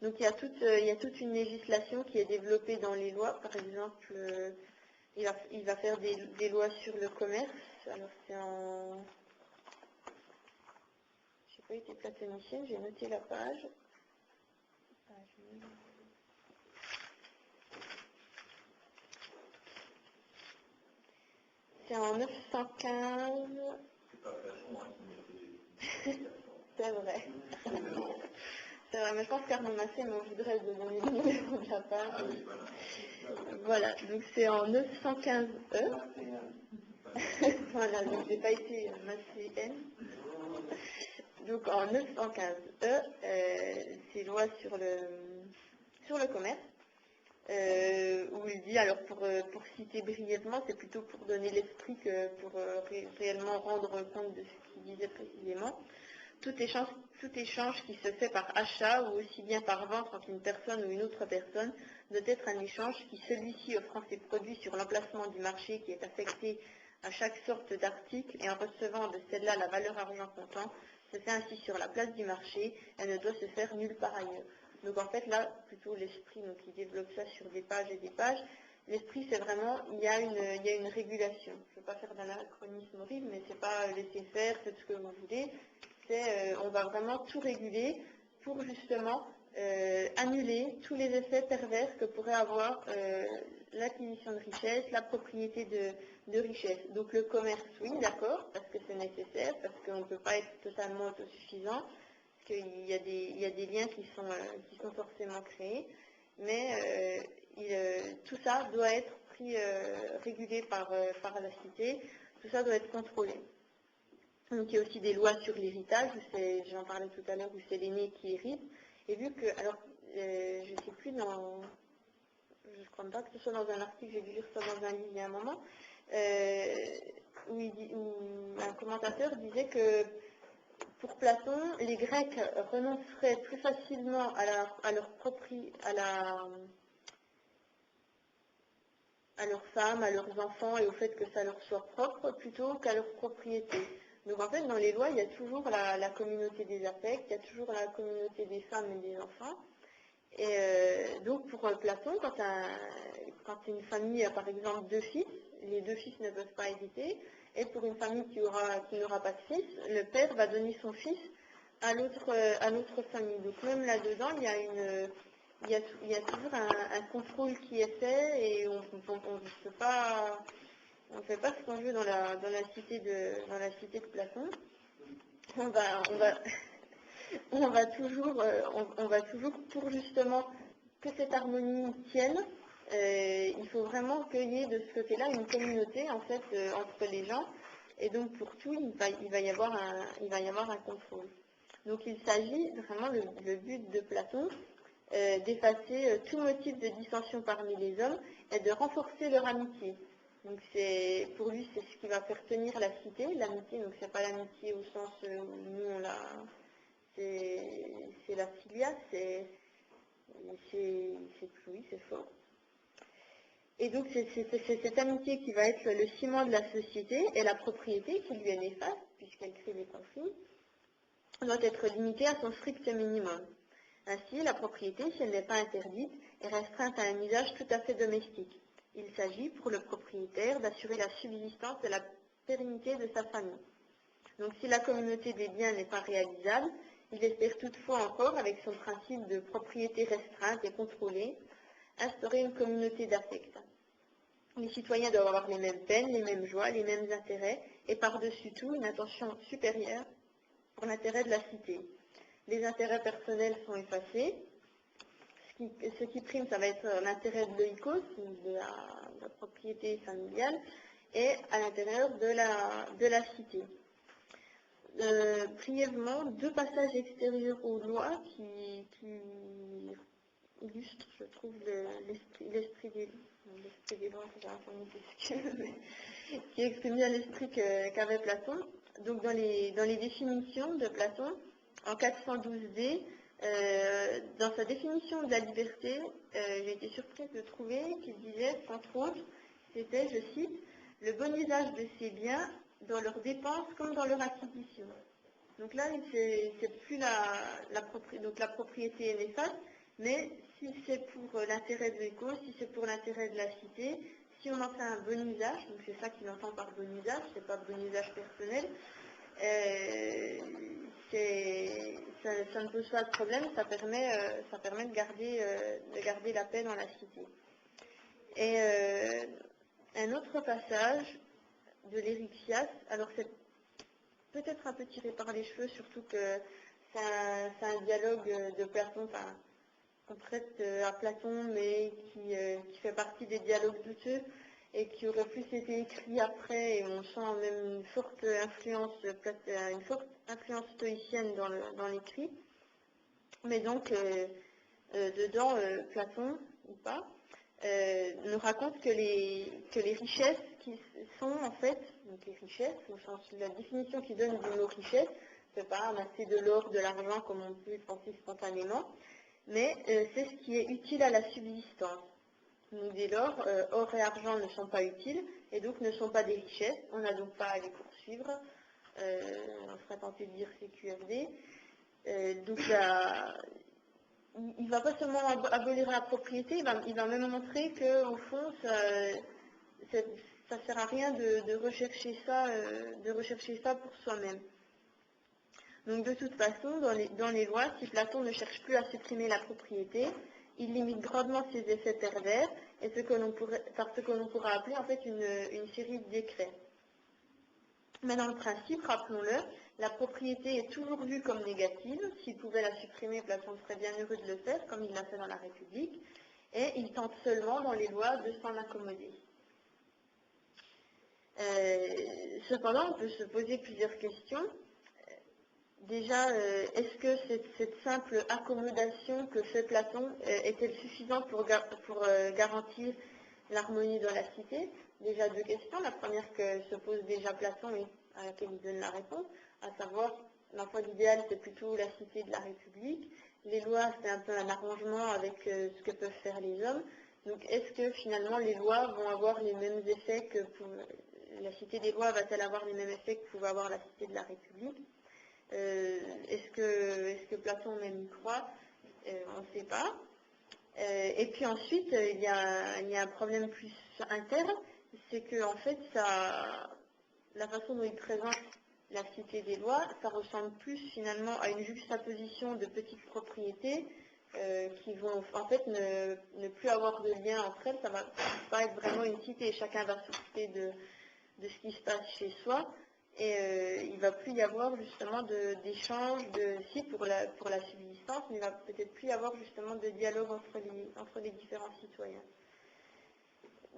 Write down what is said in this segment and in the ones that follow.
Donc il y a toute une législation qui est développée dans les lois. Par exemple, il va faire des lois sur le commerce. Alors c'est en... Je n'ai pas été platonicienne, j'ai noté la page. C'est en 915. C'est pas Platon, hein, C'est vrai. C'est vrai, mais je pense qu'Arnaud Massé me voudrait de donner le numéro de la page. Ah oui, Voilà, donc c'est en 915E. Voilà, donc j'ai pas été Masséenne. Donc en 915E, c'est loi sur le commerce. Où il dit, alors pour citer brièvement, c'est plutôt pour donner l'esprit que pour réellement rendre compte de ce qu'il disait précisément. Tout échange qui se fait par achat ou aussi bien par vente entre une personne ou une autre personne doit être un échange qui, celui-ci offrant ses produits sur l'emplacement du marché qui est affecté à chaque sorte d'article et en recevant de celle-là la valeur argent comptant, se fait ainsi sur la place du marché et ne doit se faire nulle part ailleurs. Donc en fait là, plutôt l'esprit, donc il développe ça sur des pages et des pages. L'esprit, c'est vraiment, il y a une régulation. Je ne veux pas faire d'anachronisme horrible, mais c'est pas laisser faire, faites ce que vous voulez. C'est, on va vraiment tout réguler pour justement annuler tous les effets pervers que pourrait avoir l'acquisition de richesse, la propriété de richesse. Donc le commerce, oui, d'accord, parce que c'est nécessaire, parce qu'on ne peut pas être totalement autosuffisant. Parce qu'il y a des liens qui sont forcément créés, mais tout ça doit être régulé par la cité, tout ça doit être contrôlé. Donc il y a aussi des lois sur l'héritage, j'en parlais tout à l'heure, où c'est l'aîné qui hérite, et vu que, alors je ne sais plus je ne crois pas que ce soit dans un article, j'ai dû lire ça dans un livre il y a un moment, où un commentateur disait que pour Platon, les Grecs renonceraient plus facilement à leurs femmes, à leurs enfants et au fait que ça leur soit propre plutôt qu'à leur propriété. Donc en fait, dans les lois, il y a toujours la communauté des affects, il y a toujours la communauté des femmes et des enfants. Et donc pour Platon, quand une famille a par exemple 2 fils, les 2 fils ne peuvent pas hériter, et pour une famille qui n'aura pas de fils, le père va donner son fils à l'autre famille. Donc même là-dedans, il y a toujours un contrôle qui est fait, et on ne fait pas ce qu'on veut dans la cité de Platon. On va toujours, pour justement que cette harmonie tienne, il faut vraiment qu'il y ait de ce côté-là une communauté en fait entre les gens, et donc pour tout il va y avoir un contrôle. Donc il s'agit vraiment, le but de Platon, d'effacer tout motif de dissension parmi les hommes et de renforcer leur amitié. Donc pour lui c'est ce qui va faire tenir la cité, l'amitié. Donc c'est pas l'amitié au sens où nous on l'a, c'est la filia, c'est oui, c'est faux. Et donc c'est cette amitié qui va être le ciment de la société, et la propriété qui lui est néfaste puisqu'elle crée des conflits doit être limitée à son strict minimum. Ainsi, la propriété, si elle n'est pas interdite, est restreinte à un usage tout à fait domestique. Il s'agit pour le propriétaire d'assurer la subsistance et la pérennité de sa famille. Donc si la communauté des biens n'est pas réalisable, il espère toutefois encore, avec son principe de propriété restreinte et contrôlée, instaurer une communauté d'affect. Les citoyens doivent avoir les mêmes peines, les mêmes joies, les mêmes intérêts, et par-dessus tout, une attention supérieure pour l'intérêt de la cité. Les intérêts personnels sont effacés. Ce qui prime, ça va être l'intérêt de l'oikos, de la propriété familiale, et à l'intérieur de la cité. Brièvement, 2 passages extérieurs aux lois qui illustrent, je trouve, l'esprit des lois, qui exprime bien l'esprit qu'avait Platon. Donc dans les définitions de Platon, en 412d, dans sa définition de la liberté, j'ai été surprise de trouver qu'il disait, entre autres, c'était, je cite, « le bon usage de ses biens dans leurs dépenses comme dans leur acquisition ». Donc là, c'est plus la propriété est néfaste, mais si c'est pour l'intérêt de l'éco, si c'est pour l'intérêt de la cité, si on en fait un bon usage, donc c'est ça qu'il entend par bon usage, c'est pas bon usage personnel, ça ne pose pas de problème, ça permet de garder la paix dans la cité. Et un autre passage de l'Éryxias, alors c'est peut-être un peu tiré par les cheveux, surtout que c'est un dialogue de Platon, enfin, qu'on prête à Platon, mais qui fait partie des dialogues douteux et qui aurait plus été écrit après, et on sent même une forte influence stoïcienne dans l'écrit. Mais donc, dedans, Platon, ou pas, nous raconte que les richesses qui sont en fait, donc les richesses, au sens de la définition qu'il donne du mot richesse, c'est pas amasser de l'or, de l'argent comme on peut penser spontanément, mais c'est ce qui est utile à la subsistance. Donc dès lors, or et argent ne sont pas utiles et donc ne sont pas des richesses, on n'a donc pas à les poursuivre, on serait tenté de dire CQFD. Donc il ne va pas seulement abolir la propriété, il va même montrer qu'au fond, ça ne sert à rien de rechercher ça pour soi-même. Donc de toute façon, dans les lois, si Platon ne cherche plus à supprimer la propriété, il limite grandement ses effets pervers et par ce que l'on pourrait appeler en fait une série de décrets. Mais dans le principe, rappelons-le, la propriété est toujours vue comme négative. S'il pouvait la supprimer, Platon serait bien heureux de le faire, comme il l'a fait dans la République, et il tente seulement dans les lois de s'en accommoder. Cependant, on peut se poser plusieurs questions. Déjà, est-ce que cette simple accommodation que fait Platon est-elle suffisante pour garantir l'harmonie dans la cité? Déjà deux questions. La première que se pose déjà Platon et à laquelle il donne la réponse, à savoir, l'emploi idéal, c'est plutôt la cité de la République. Les lois, c'est un peu un arrangement avec ce que peuvent faire les hommes. Donc, est-ce que finalement les lois vont avoir les mêmes effets que la cité des lois va-t-elle avoir les mêmes effets que pouvait avoir la cité de la République? Est-ce que Platon même y croit? On ne sait pas. Et puis ensuite, il y a un problème plus interne, c'est que en fait, la façon dont il présente la cité des lois, ça ressemble plus finalement à une juxtaposition de petites propriétés qui vont en fait ne plus avoir de lien entre elles. Ça va pas être vraiment une cité, chacun va s'occuper de ce qui se passe chez soi. Et il ne va plus y avoir justement d'échange pour la subsistance, mais il ne va peut-être plus y avoir justement de dialogue entre les différents citoyens.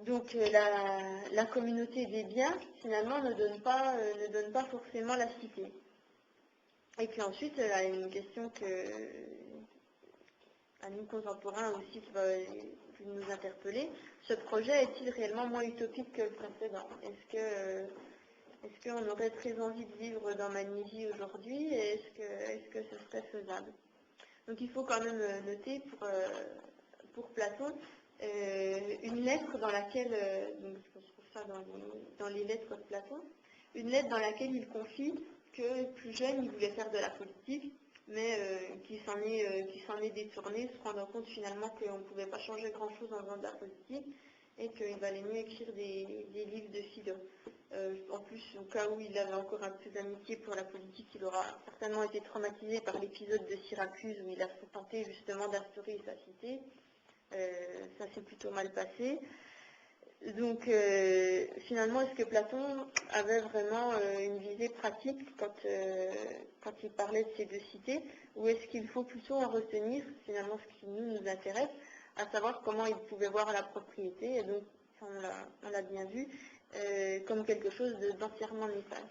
Donc la communauté des biens, finalement, ne donne pas forcément la cité. Et puis ensuite, il y a une question à nous contemporains aussi qui va nous interpeller. Ce projet est-il réellement moins utopique que le précédent? Est-ce qu'on aurait très envie de vivre dans Magnésie aujourd'hui et est-ce que ce serait faisable? Donc il faut quand même noter pour Platon une lettre dans laquelle, donc je trouve ça dans les lettres de Platon, une lettre dans laquelle il confie que plus jeune il voulait faire de la politique, mais qu'il s'en est détourné, se rendant compte finalement qu'on ne pouvait pas changer grand-chose en faisant de la politique et qu'il valait mieux écrire des livres de philo. En plus, au cas où il avait encore un peu d'amitié pour la politique, il aura certainement été traumatisé par l'épisode de Syracuse où il a tenté justement d'instaurer sa cité. Ça s'est plutôt mal passé. Donc, finalement, est-ce que Platon avait vraiment une visée pratique quand il parlait de ces deux cités, ou est-ce qu'il faut plutôt en retenir finalement ce qui nous intéresse, à savoir comment il pouvait voir la propriété, et donc, on l'a bien vu, comme quelque chose d'entièrement néfaste.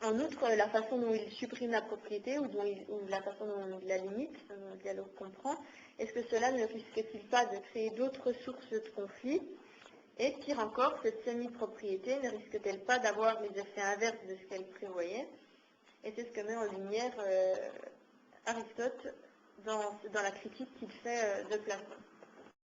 En outre, la façon dont il supprime la propriété ou la façon dont il la limite, dont le dialogue comprend, est-ce que cela ne risque-t-il pas de créer d'autres sources de conflits? Et pire encore, cette semi-propriété ne risque-t-elle pas d'avoir les effets inverses de ce qu'elle prévoyait? Et c'est ce que met en lumière Aristote dans la critique qu'il fait de Platon.